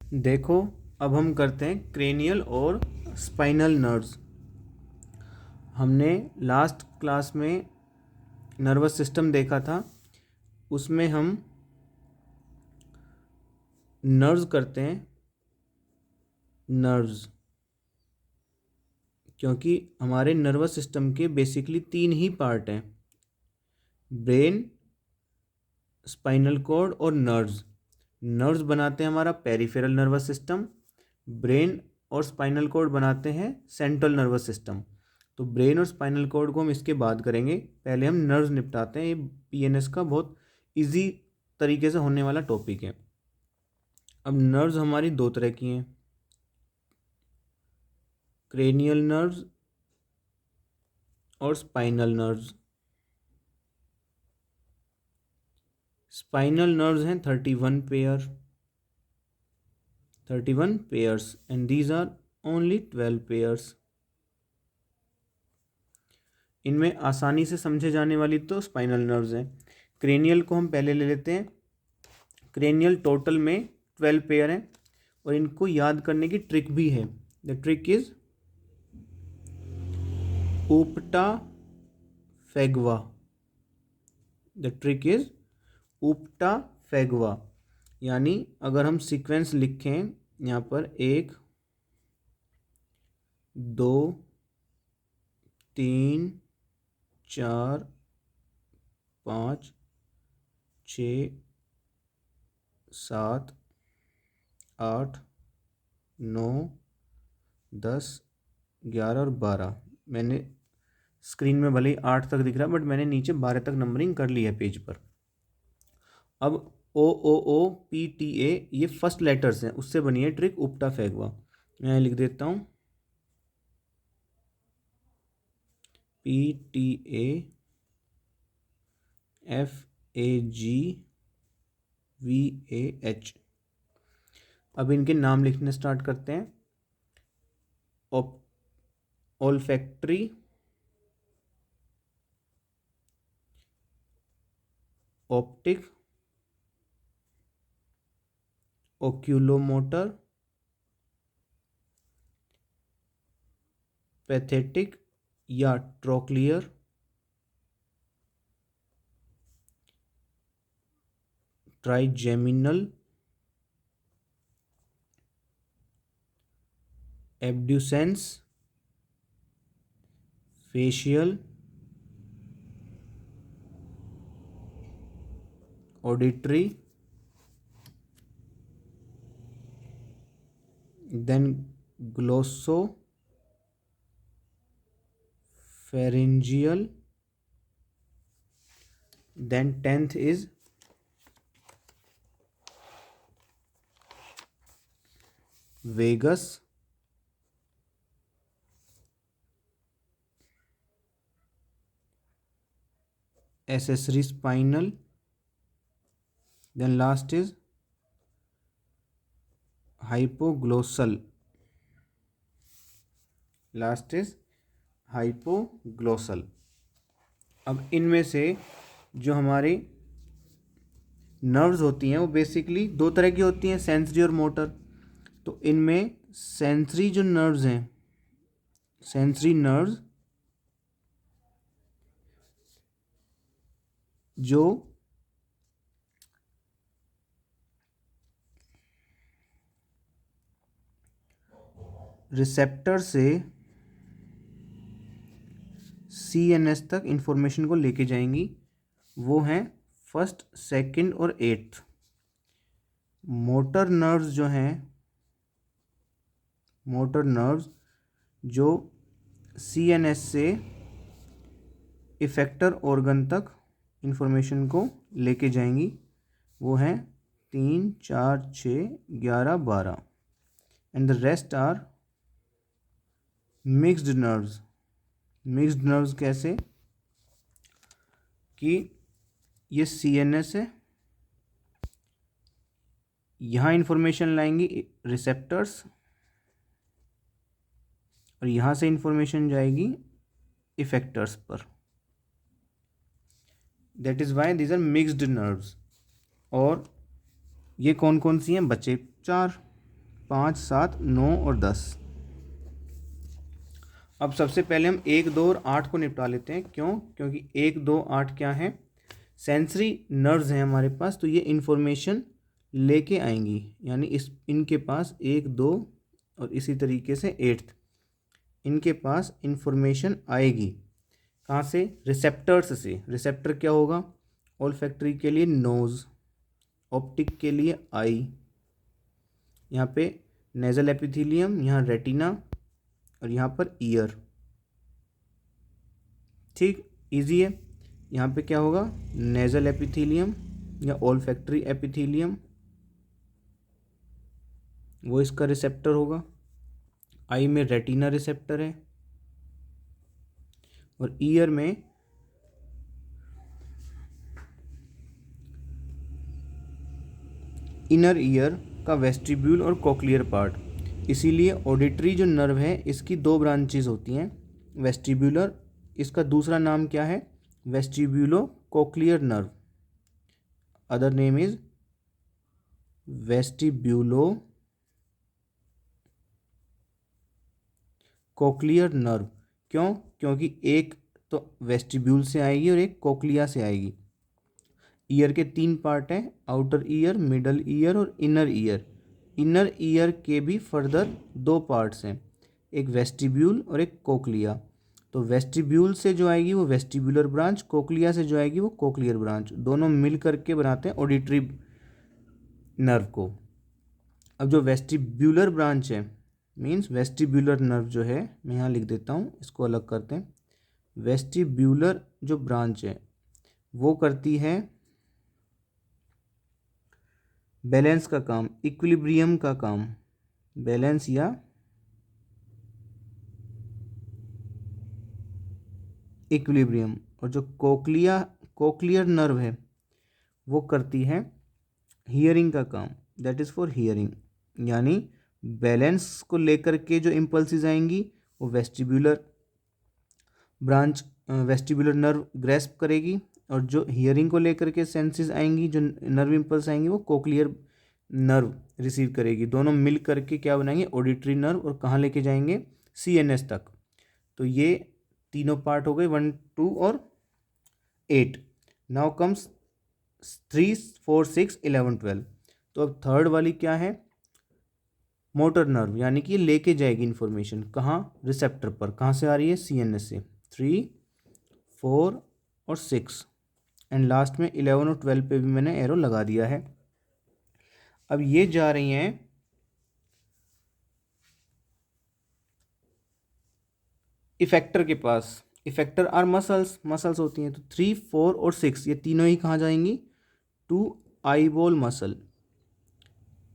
देखो, अब हम करते हैं क्रेनियल और स्पाइनल नर्व्स। हमने लास्ट क्लास में नर्वस सिस्टम देखा था, उसमें हम नर्व्स करते हैं। नर्व्स, क्योंकि हमारे नर्वस सिस्टम के बेसिकली तीन ही पार्ट हैं, ब्रेन, स्पाइनल कॉर्ड और नर्व्स। नर्व्स बनाते हैं हमारा पेरिफेरल नर्वस सिस्टम, ब्रेन और स्पाइनल कॉर्ड बनाते हैं सेंट्रल नर्वस सिस्टम। तो ब्रेन और स्पाइनल कॉर्ड को हम इसके बाद करेंगे, पहले हम नर्व्स निपटाते हैं। ये पीएनएस का बहुत इजी तरीके से होने वाला टॉपिक है। अब नर्व्स हमारी दो तरह की हैं, क्रेनियल नर्व्स और स्पाइनल नर्व्स। स्पाइनल नर्व्स हैं 31 pairs and these are only 12 pairs. इनमें आसानी से समझे जाने वाली तो स्पाइनल नर्व्स हैं। क्रेनियल को हम पहले ले लेते हैं। क्रेनियल टोटल में 12 पेयर हैं और इनको याद करने की ट्रिक भी है। द ट्रिक इज ऊपटा फैगवा। द ट्रिक इज ऊपटा फैगवा, यानी अगर हम सीक्वेंस लिखें यहाँ पर 1 2 3 4 5 6 7 8 9 10 11 और 12। मैंने स्क्रीन में भले ही 8 तक दिख रहा है, बट मैंने नीचे 12 तक नंबरिंग कर ली है पेज पर। अब OOOPTA ये फर्स्ट लेटर्स हैं, उससे बनी है ट्रिक उपटा फैगवा। मैं लिख देता हूँ PTAFAGVAH। अब इनके नाम लिखने स्टार्ट करते हैं। ओल्फैक्ट्री, ऑप्टिक, ओक्यूलोमोटर, पैथेटिक या trochlear, trigeminal, abducens, facial, auditory, then glosso pharyngeal, then 10th is vagus, accessory spinal, then last is hypoglossal, last is hypoglossal। अब इनमें से जो हमारी नर्व्स होती हैं वो बेसिकली दो तरह की होती हैं, सेंसरी और मोटर। तो इनमें सेंसरी जो नर्व्स हैं, सेंसरी नर्व्स जो रिसेप्टर से CNS तक इंफॉर्मेशन को लेके जाएंगी, वो हैं फर्स्ट, सेकंड और 8th। मोटर नर्व्स जो हैं, मोटर नर्व्स जो CNS से इफेक्टर ऑर्गन तक इंफॉर्मेशन को लेके जाएंगी, वो हैं 3 4 6 11 12। And the rest are mixed nerves. Mixed nerves कैसे कि ये CNS है, यहाँ इंफॉर्मेशन लाएंगी रिसेप्टर्स और यहाँ से इंफॉर्मेशन जाएगी इफेक्टर्स पर। That is why these are mixed nerves. और ये कौन कौन सी हैं बच्चे? 4। 5, 7, 9 और 10। अब सबसे पहले हम 1, 2 और 8 को निपटा लेते हैं। क्यों? क्योंकि 1, 2, 8 क्या है? सेंसरी नर्व्स हैं हमारे पास, तो ये इन्फॉर्मेशन लेके आएंगी, यानी इनके पास 1, 2 और इसी तरीके से 8th इनके पास इन्फॉर्मेशन आएगी। कहाँ से? रिसेप्टर्स से। रिसेप्टर क्या होगा? ऑल्फैक्टरी के लिए नोज़, ऑप्टिक के लिए आई, यहाँ पे नेजल एपिथेलियम, यहाँ रेटिना और यहाँ पर ईयर। ठीक, इजी है। यहाँ पे क्या होगा? नेजल एपिथेलियम या ऑल्फैक्टरी एपिथेलियम, वो इसका रिसेप्टर होगा। आई में रेटिना रिसेप्टर है और ईयर में इनर ईयर का वेस्टिब्यूल और कोक्लियर पार्ट। इसीलिए ऑडिटरी जो नर्व है इसकी 2 ब्रांचेज होती हैं, वेस्टिब्यूलर, इसका दूसरा नाम क्या है? Vestibulocochlear nerve. Other name is vestibulocochlear nerve. क्यों? क्योंकि एक तो वेस्टिब्यूल से आएगी और एक कोक्लिया से आएगी। ईयर के 3 पार्ट हैं, आउटर ईयर, मिडल ईयर और इनर ईयर। इनर ईयर के भी फर्दर 2 पार्ट्स हैं, एक वेस्टिब्यूल और एक कोक्लिया। तो वेस्टिब्यूल से जो आएगी वो वेस्टिब्यूलर ब्रांच, कोक्लिया से जो आएगी वो कोक्लियर ब्रांच, दोनों मिल करके बनाते हैं ऑडिटरी नर्व को। अब जो वेस्टिब्यूलर ब्रांच है, मीन्स वेस्टिब्यूलर नर्व जो है, मैं यहाँ लिख देता हूँ, इसको अलग करते हैं। वेस्टिब्यूलर जो ब्रांच है वो करती है बैलेंस का काम, इक्विलिब्रियम का काम, बैलेंस या इक्विलिब्रियम। और जो कोक्लियर नर्व है वो करती है हियरिंग का काम, दैट इज़ फॉर हियरिंग। यानी बैलेंस को लेकर के जो इम्पल्सेस आएंगी वो vestibular branch, vestibular nerve grasp करेगी, और जो हियरिंग को लेकर के सेंसेस आएंगी, जो नर्व इम्पल्स आएंगी, वो कोक्लियर नर्व रिसीव करेगी। दोनों मिल करके क्या बनाएंगे? Auditory nerve. और कहाँ लेके जाएंगे? CNS तक। तो ये तीनों पार्ट हो गए, 1, 2 और 8। Now comes 3, 4, 6, 11, 12। तो अब थर्ड वाली क्या है? मोटर नर्व, यानी कि ये लेके जाएगी इन्फॉर्मेशन। कहाँ? रिसेप्टर पर। कहाँ से आ रही है? CNS से। 3, 4 और 6 एंड लास्ट में 11 और 12 पे भी मैंने एरो लगा दिया है। अब ये जा रही हैं इफेक्टर के पास। इफेक्टर आर मसल्स होती हैं। तो 3, 4 और 6 ये तीनों ही कहाँ जाएंगी? To eyeball muscle,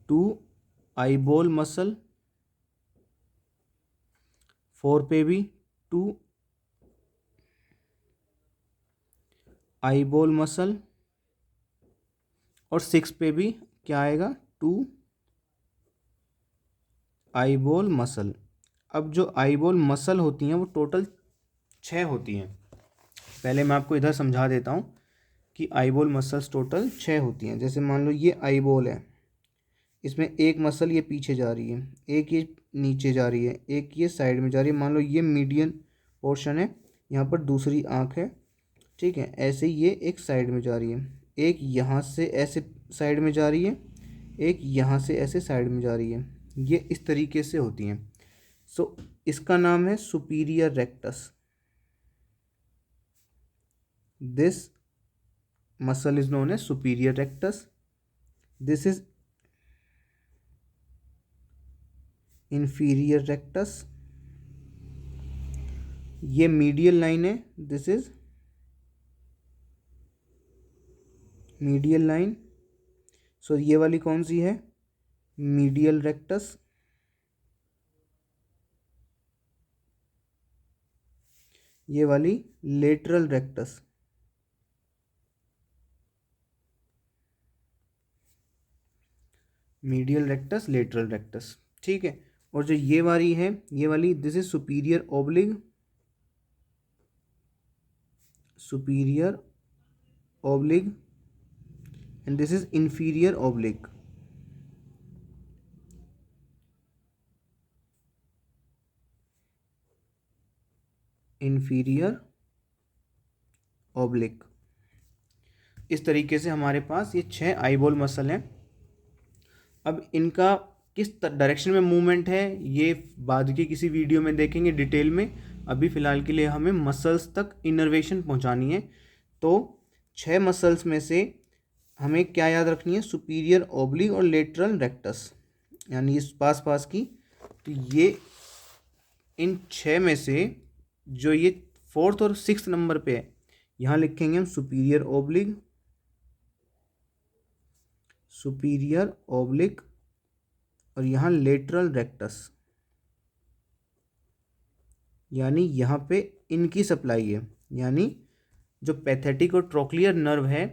to eyeball muscle. 4 पे भी टू आईबॉल मसल और 6 पे भी क्या आएगा? To eyeball muscle. अब जो आईबॉल मसल होती हैं वो टोटल 6 होती हैं। पहले मैं आपको इधर समझा देता हूँ कि आईबॉल मसल्स टोटल 6 होती हैं। जैसे मान लो ये आईबॉल है, इसमें एक मसल ये पीछे जा रही है, एक ये नीचे जा रही है, एक ये साइड में जा रही है। मान लो ये मीडियन पोर्शन है, यहाँ पर दूसरी आँख है, ठीक है। ऐसे ये एक साइड में जा रही है, एक यहाँ से ऐसे साइड में जा रही है, एक यहाँ से ऐसे साइड में जा रही है। ये इस तरीके से होती हैं। सो इसका नाम है superior rectus. This muscle is known as superior rectus. This is inferior rectus. ये medial line है, this is medial line. So ये वाली कौन सी है? medial rectus. ये वाली lateral rectus. Medial rectus, lateral rectus, ठीक है। और जो ये वाली है, ये वाली this is superior oblique, superior oblique and this is inferior oblique. Inferior oblique. इस तरीके से हमारे पास ये 6 आईबॉल मसल हैं। अब इनका किस डायरेक्शन में मूवमेंट है ये बाद की किसी वीडियो में देखेंगे डिटेल में। अभी फ़िलहाल के लिए हमें मसल्स तक इनर्वेशन पहुंचानी है। तो 6 मसल्स में से हमें क्या याद रखनी है, सुपीरियर ओब्लिक और लेटरल रेक्टस, यानी इस पास पास की। तो ये इन 6 में से जो ये 4th और 6th नंबर पे है, यहाँ लिखेंगे हम सुपीरियर ओब्लिक, सुपीरियर ओब्लिक, और यहाँ लेटरल रेक्टस, यानी यहाँ पे इनकी सप्लाई है। यानी जो पैथेटिक और ट्रोक्लियर नर्व है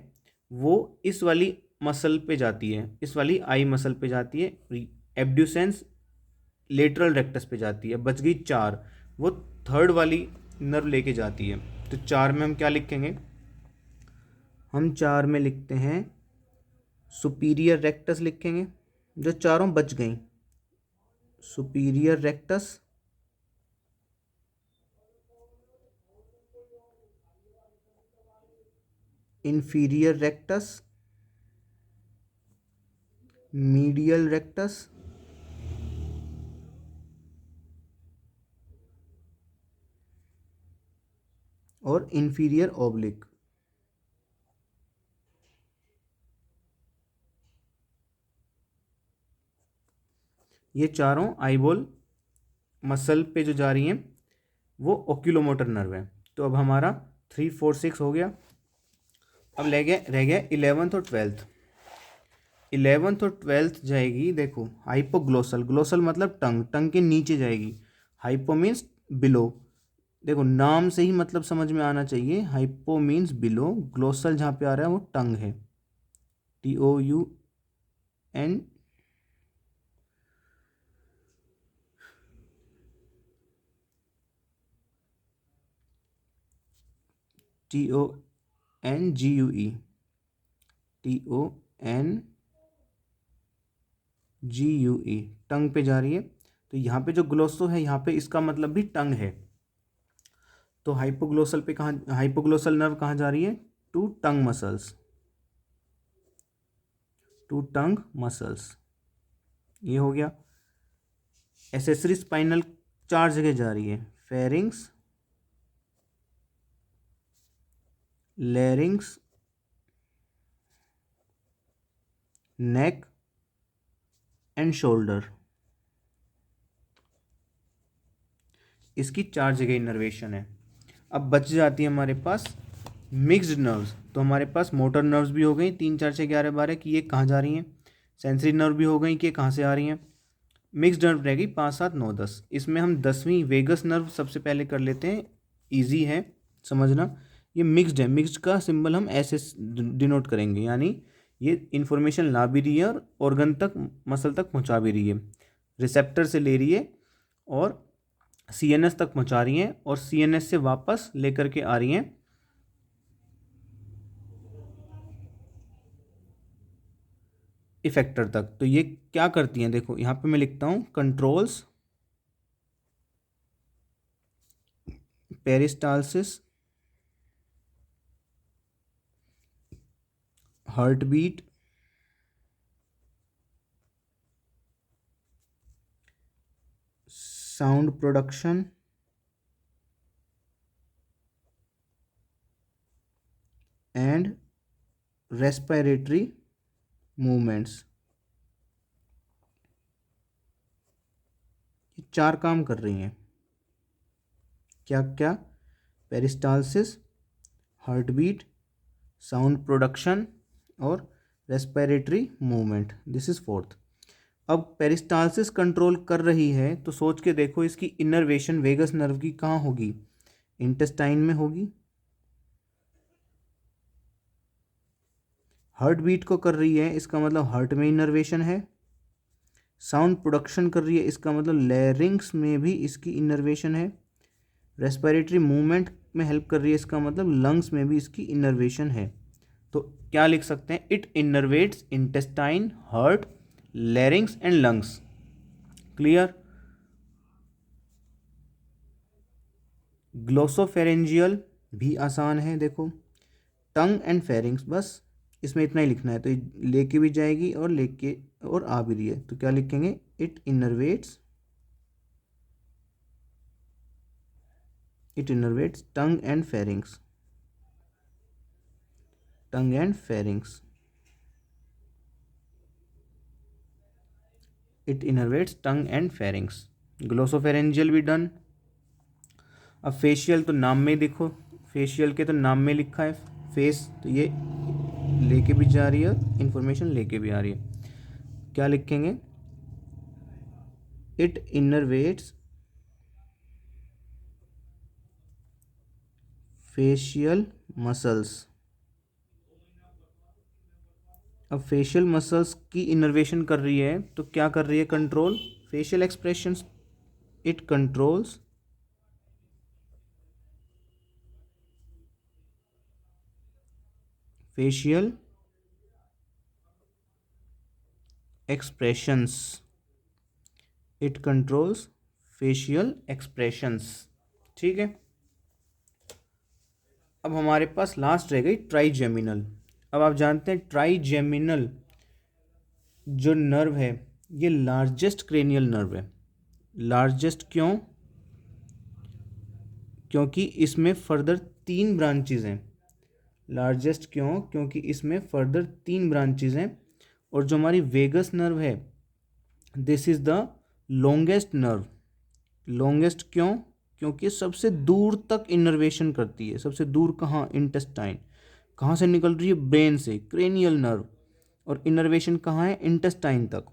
वो इस वाली मसल पे जाती है, इस वाली आई मसल पे जाती है। एब्ड्यूसेंस लेटरल रेक्टस पे जाती है। बच गई 4, वो 3rd वाली नर्व लेके जाती है। तो 4 में हम क्या लिखेंगे, हम 4 में लिखते हैं सुपीरियर रेक्टस लिखेंगे, जो चारों बच गई। Superior rectus, inferior rectus, medial rectus, और इंफीरियर ओब्लिक। ये चारों आईबॉल मसल पे जो जा रही हैं वो ओक्यूलोमोटर नर्व है। तो अब हमारा 3, 4, 6 हो गया। अब रह गया 11th और 12th। 11th और 12th जाएगी, देखो, हाइपोग्लोसल। ग्लोसल मतलब टंग, टंग के नीचे जाएगी। Hypo means below. देखो नाम से ही मतलब समझ में आना चाहिए, हाइपो मीन्स बिलो। ग्लोसल जहाँ पे आ रहा है वो टंग है, TOUN। TONGUE, TONGUE, टंग पे जा रही है। तो यहाँ पे जो ग्लोसो है यहाँ पे इसका मतलब भी टंग है। तो हाइपोग्लोसल पे कहाँ, हाइपोग्लोसल नर्व कहाँ जा रही है, to tongue muscles, to tongue muscles. ये हो गया। एसेसरी स्पाइनल 4 जगह जा रही है, फेरिंग्स, लैरिंग्स, नेक एंड शोल्डर। इसकी 4 जगह इनर्वेशन है। अब बच जाती है हमारे पास मिक्स्ड नर्व्स। तो हमारे पास मोटर नर्व्स भी हो गई 3, 4, 6, 11, 12 कि ये कहाँ जा रही हैं। सेंसरी नर्व भी हो गई कि ये कहाँ से आ रही हैं। मिक्स्ड नर्व रहेगी 5, 7, 9, 10। इसमें हम 10वीं वेगस नर्व सबसे पहले कर लेते हैं, ईजी है समझना। ये मिक्स्ड है, मिक्स्ड का सिंबल हम ऐसे डिनोट करेंगे, यानी ये इन्फॉर्मेशन ला भी रही है और ऑर्गन तक, मसल तक पहुंचा भी रही है। रिसेप्टर से ले रही है और CNS तक पहुंचा रही हैं, और CNS से वापस लेकर के आ रही हैं इफेक्टर तक। तो ये क्या करती हैं, देखो यहाँ पे मैं लिखता हूँ, controls peristalsis, heart beat, sound production, and respiratory movements. ये 4 काम कर रही हैं। क्या क्या, peristalsis, heart beat, sound production और respiratory movement. This is 4th। अब पेरिस्टालसिस कंट्रोल कर रही है तो सोच के देखो इसकी इनर्वेशन वेगस नर्व की कहाँ होगी, इंटेस्टाइन में होगी। हार्ट बीट को कर रही है, इसका मतलब हार्ट में इनर्वेशन है। साउंड प्रोडक्शन कर रही है, इसका मतलब लैरिंग्स में भी इसकी इनर्वेशन है। रेस्पिरेटरी मूवमेंट में हेल्प कर रही है, इसका मतलब लंग्स में भी इसकी इनर्वेशन है। तो क्या लिख सकते हैं, it innervates intestine, heart, larynx and lungs. Clear. Glossopharyngeal भी आसान है, देखो। टंग एंड फेरिंग्स, बस इसमें इतना ही लिखना है, तो ये लेके भी जाएगी और लेके और आ भी रही है, तो क्या लिखेंगे, it innervates tongue and pharynx, tongue and pharynx, it innervates tongue and pharynx. Glossopharyngeal भी डन। अब फेशियल तो नाम में देखो, फेशियल के तो नाम में लिखा है फेस, तो ये लेके भी जा रही है और इंफॉर्मेशन लेके भी आ रही है। क्या लिखेंगे, इट इनर्वेट्स फेशियल मसल्स। अब फेशियल मसल्स की इनर्वेशन कर रही है तो क्या कर रही है, control facial expressions, it controls facial expressions, it controls facial expressions. ठीक है, अब हमारे पास लास्ट रह गई ट्राइजेमिनल। अब आप जानते हैं ट्राइजेमिनल जो नर्व है ये लार्जेस्ट क्रेनियल नर्व है। लार्जेस्ट क्यों, क्योंकि इसमें फर्दर 3 ब्रांचेज हैं। लार्जेस्ट क्यों, क्योंकि इसमें फर्दर 3 ब्रांचेज हैं। और जो हमारी वेगस नर्व है, this is the longest nerve. Longest क्यों, क्योंकि सबसे दूर तक इनर्वेशन करती है। सबसे दूर कहाँ, इंटेस्टाइन। कहाँ से निकल रही है, ब्रेन से, क्रेनियल नर्व। और इनर्वेशन कहाँ है, इंटेस्टाइन तक।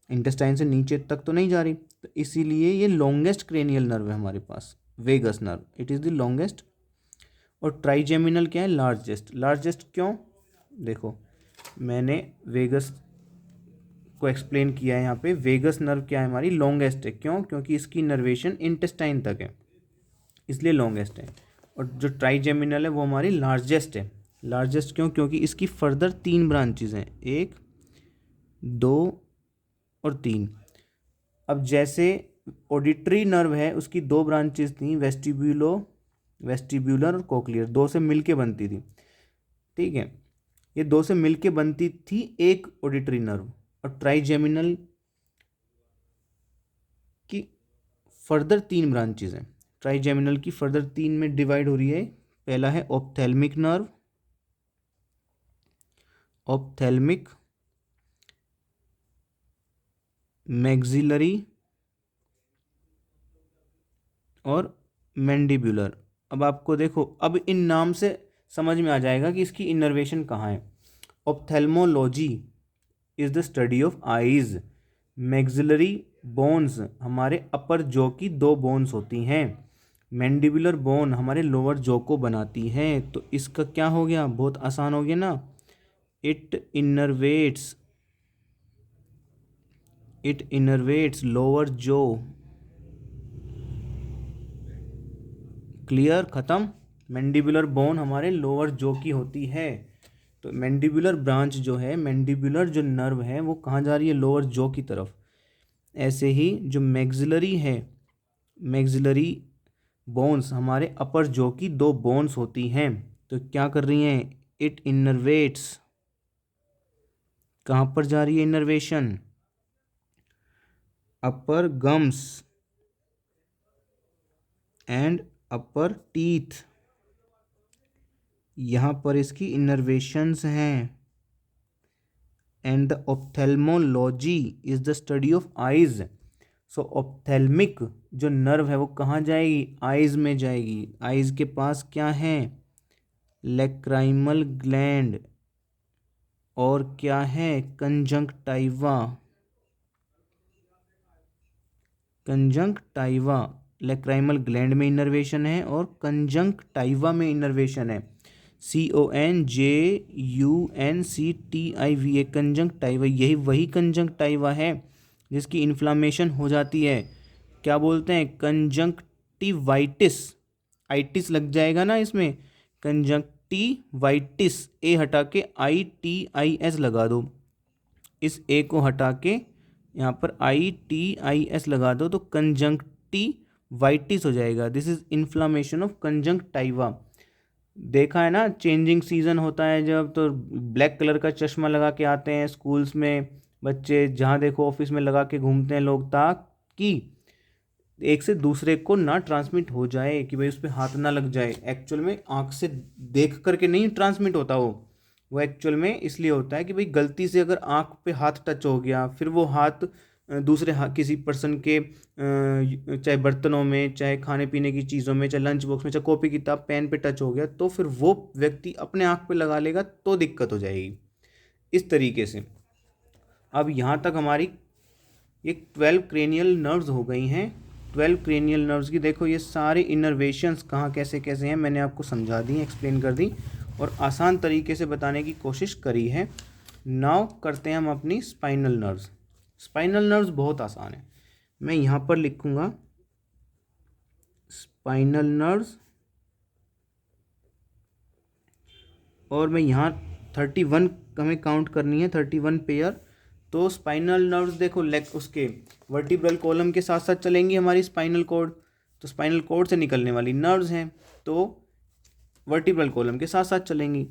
इंटेस्टाइन से नीचे तक तो नहीं जा रही, तो इसीलिए ये लॉन्गेस्ट क्रेनियल नर्व है हमारे पास, vagus nerve, it is the longest. और ट्राइजेमिनल क्या है, लार्जेस्ट। लार्जेस्ट क्यों, देखो मैंने वेगस को एक्सप्लेन किया है यहाँ पे। वेगस नर्व क्या है, हमारी लॉन्गेस्ट है। क्यों, क्योंकि इसकी इनर्वेशन इंटेस्टाइन तक है, इसलिए लॉन्गेस्ट है। और जो ट्राइजेमिनल है वो हमारी लार्जेस्ट है। लार्जेस्ट क्यों, क्योंकि इसकी फर्दर 3 ब्रांचेज हैं, 1, 2 और 3। अब जैसे ऑडिटरी नर्व है उसकी 2 ब्रांचेज थी, वेस्टिब्यूलर और कोक्लियर, 2 से मिलके बनती थी। ठीक है, ये 2 से मिलके बनती थी एक ऑडिटरी नर्व। और ट्राइजेमिनल की फर्दर 3 ब्रांचेज हैं। ट्राइजेमिनल की फर्दर 3 में डिवाइड हो रही है। पहला है ऑप्थेल्मिक नर्व, ऑप्थेल्मिक, मैक्सिलरी और मैंडिबुलर। अब आपको देखो, अब इन नाम से समझ में आ जाएगा कि इसकी इनर्वेशन कहाँ है। Ophthalmology is the study of eyes. Maxillary bones हमारे अपर जॉ की 2 बोन्स होती हैं। मैंडिबुलर बोन हमारे लोअर जॉ को बनाती है। तो इसका क्या हो गया, बहुत आसान हो गया ना, इट इनर्वेट्स लोअर जॉ। क्लियर, खत्म। मैंडिबुलर बोन हमारे लोअर जॉ की होती है। तो मैंडिबुलर ब्रांच जो है, मैंडिबुलर जो नर्व है वो कहाँ जा रही है, लोअर जॉ की तरफ। ऐसे ही जो मैक्सिलरी है, मैक्सिलरी बोन्स हमारे अपर जॉ की 2 बोन्स होती हैं। तो क्या कर रही हैं, इट इनर्वेट्स, कहाँ पर जा रही है innervation, upper gums and upper teeth, यहाँ पर इसकी इनर्वेशंस हैं। And the ophthalmology is the study of eyes. So ophthalmic जो नर्व है वो कहाँ जाएगी, आइज में जाएगी। आइज के पास क्या है, लैक्राइमल ग्लैंड, और क्या है, कंजंक्टाइवा। कंजंक्टाइवा, लैक्राइमल ग्लैंड में इनर्वेशन है और कंजंक्टाइवा में इनर्वेशन है। CONJUNCTIVA, कंजंक्टाइवा, यही वही कंजंक्टाइवा है जिसकी इन्फ्लामेशन हो जाती है। क्या बोलते हैं, कंजंक्टिवाइटिस। आइटिस लग जाएगा ना इसमें, कंजंक्टिवाइटिस, ए हटा के ITIS लगा दो। इस ए को हटा के यहाँ पर ITIS लगा दो तो कंजंक्टिवाइटिस वाइटिस हो जाएगा। This is inflammation of conjunctiva. देखा है ना, चेंजिंग सीजन होता है जब, तो ब्लैक कलर का चश्मा लगा के आते हैं स्कूल्स में बच्चे, जहाँ देखो ऑफिस में लगा के घूमते हैं लोग, ताकि एक से दूसरे को ना ट्रांसमिट हो जाए, कि भाई उस पर हाथ ना लग जाए। एक्चुअल में आंख से देख करके नहीं ट्रांसमिट होता वो एक्चुअल में इसलिए होता है कि भाई गलती से अगर आंख पे हाथ टच हो गया, फिर वो हाथ दूसरे किसी पर्सन के चाहे बर्तनों में, चाहे खाने पीने की चीज़ों में, चाहे लंच बॉक्स में, चाहे कॉपी किताब पेन पे टच हो गया, तो फिर वो व्यक्ति अपने आंख पे लगा लेगा तो दिक्कत हो जाएगी। इस तरीके से अब यहाँ तक हमारी ये 12 क्रेनियल नर्व्स हो गई हैं। 12 क्रेनियल नर्व्स की देखो ये सारे इनर्वेशंस कहाँ कैसे कैसे हैं मैंने आपको समझा दी, एक्सप्लेन कर दी और आसान तरीके से बताने की कोशिश करी है। नाउ करते हैं हम अपनी स्पाइनल नर्व्स। स्पाइनल नर्व्स बहुत आसान है। मैं यहाँ पर लिखूँगा स्पाइनल नर्व्स और मैं यहाँ 31 हमें काउंट करनी है, 31 पेयर। तो स्पाइनल नर्व्स देखो लेग उसके वर्टिब्रल कॉलम के साथ साथ चलेंगी हमारी स्पाइनल कॉर्ड, तो स्पाइनल कॉर्ड से निकलने वाली नर्व्स हैं तो वर्टिब्रल कॉलम के साथ साथ चलेंगी।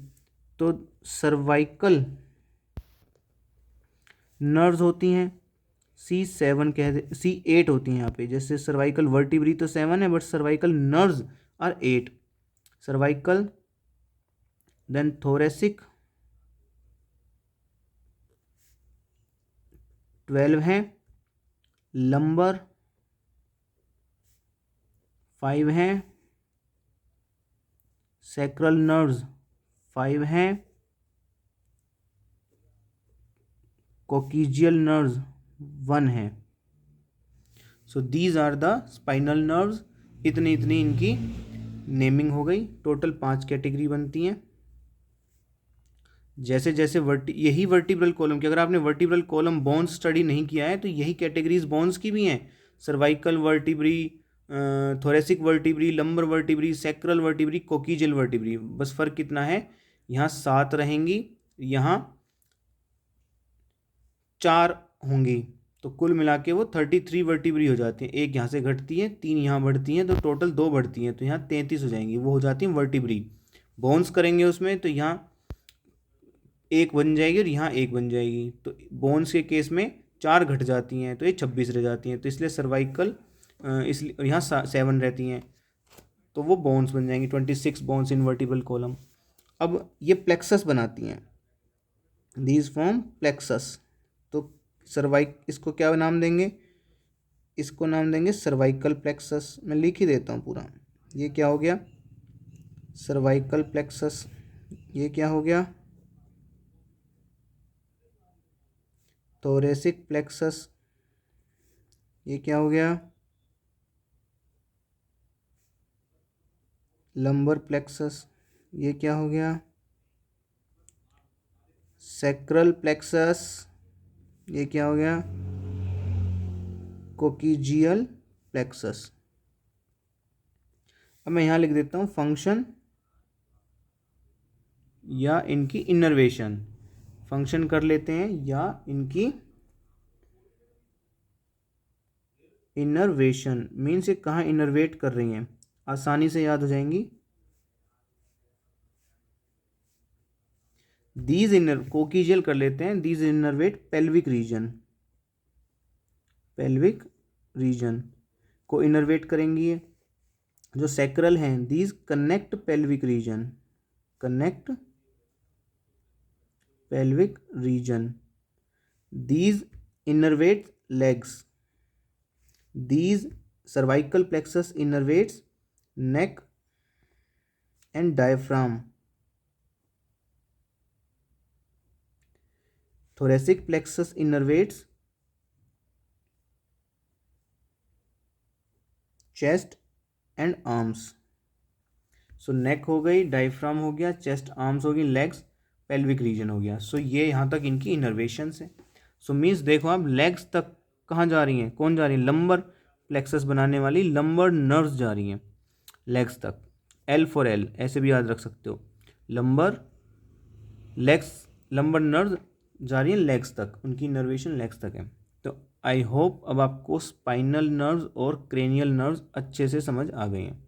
तो सर्वाइकल नर्व्स होती हैं C7 कह दे, C8 होती हैं यहाँ पे। जैसे सर्वाइकल वर्टिब्री तो 7 है, but cervical nerves are 8। Cervical, then thoracic 12 हैं, लंबर 5 हैं, सैक्रल नर्व्स 5 हैं, कोकिजियल नर्व्स 1 है। So these are the spinal nerves. इतनी इतनी इनकी नेमिंग हो गई। टोटल 5 कैटेगरी बनती हैं। जैसे जैसे यही वर्टिब्रल कॉलम की, अगर आपने वर्टिब्रल कॉलम बोन्स स्टडी नहीं किया है तो यही कैटेगरीज बोन्स की भी हैं। Cervical vertebrae, thoracic vertebrae, lumbar vertebrae, sacral vertebrae, coccygeal vertebrae. बस फ़र्क कितना है, यहाँ 7 रहेंगी, यहाँ 4 होंगी, तो कुल मिला के वो 33 वर्टिब्री हो जाती हैं। एक यहाँ से घटती है, 3 यहाँ बढ़ती हैं, तो टोटल 2 बढ़ती हैं, तो यहाँ 33 हो जाएंगी। वो हो जाती हैं वर्टिब्री। बोन्स करेंगे उसमें तो यहाँ 1 बन जाएगी और यहाँ 1 बन जाएगी। तो बोन्स के केस में 4 घट जाती हैं तो ये 26 रह जाती हैं। तो इसलिए सर्वाइकल, इसलिए यहाँ 7 रहती हैं, तो वो बोन्स बन जाएंगी। 26 बोन्स इन वर्टिब्रल कॉलम। अब ये प्लेक्सस बनाती हैं, दीज फॉर्म प्लेक्सस। तो इसको क्या नाम देंगे, इसको नाम देंगे सर्वाइकल प्लेक्सस। मैं लिख ही देता हूँ पूरा। ये क्या हो गया, सर्वाइकल प्लेक्सस। ये क्या हो गया, थोरेसिक प्लेक्सस। ये क्या हो गया, लंबर प्लेक्सस। ये क्या हो गया, सैक्रल प्लेक्सस। ये क्या हो गया, कोकिजियल प्लेक्सस। अब मैं यहाँ लिख देता हूँ फंक्शन या इनकी इनर्वेशन। फंक्शन कर लेते हैं या इनकी इनर्वेशन। मीन से कहाँ इनर्वेट कर रही हैं, आसानी से याद हो जाएंगी। दीज इनर कोकिजियल कर लेते हैं, these innervate pelvic region. Pelvic region को इनर्वेट करेंगी। जो सैक्रल हैं, these connect pelvic region, connect pelvic region. These innervate legs, these cervical plexus innervates neck and diaphragm. thoracic plexus innervates chest and arms। So neck हो गई, diaphragm हो गया, chest arms हो गई, लेग्स, पेल्विक रीजन हो गया। सो ये यहाँ तक इनकी इनर्वेशंस है। सो मीन्स देखो आप लेग्स तक कहाँ जा रही हैं, कौन जा रही है, लंबर प्लेक्सस बनाने वाली लंबर नर्व्स जा रही हैं लेग्स तक। L फॉर L ऐसे भी याद रख सकते हो। लंबर लेग्स, लंबर नर्व्स जा रही है लेग्स तक, उनकी इनर्वेशन लेग्स तक है। तो आई होप अब आपको स्पाइनल नर्व्स और क्रेनियल नर्व्स अच्छे से समझ आ गए हैं।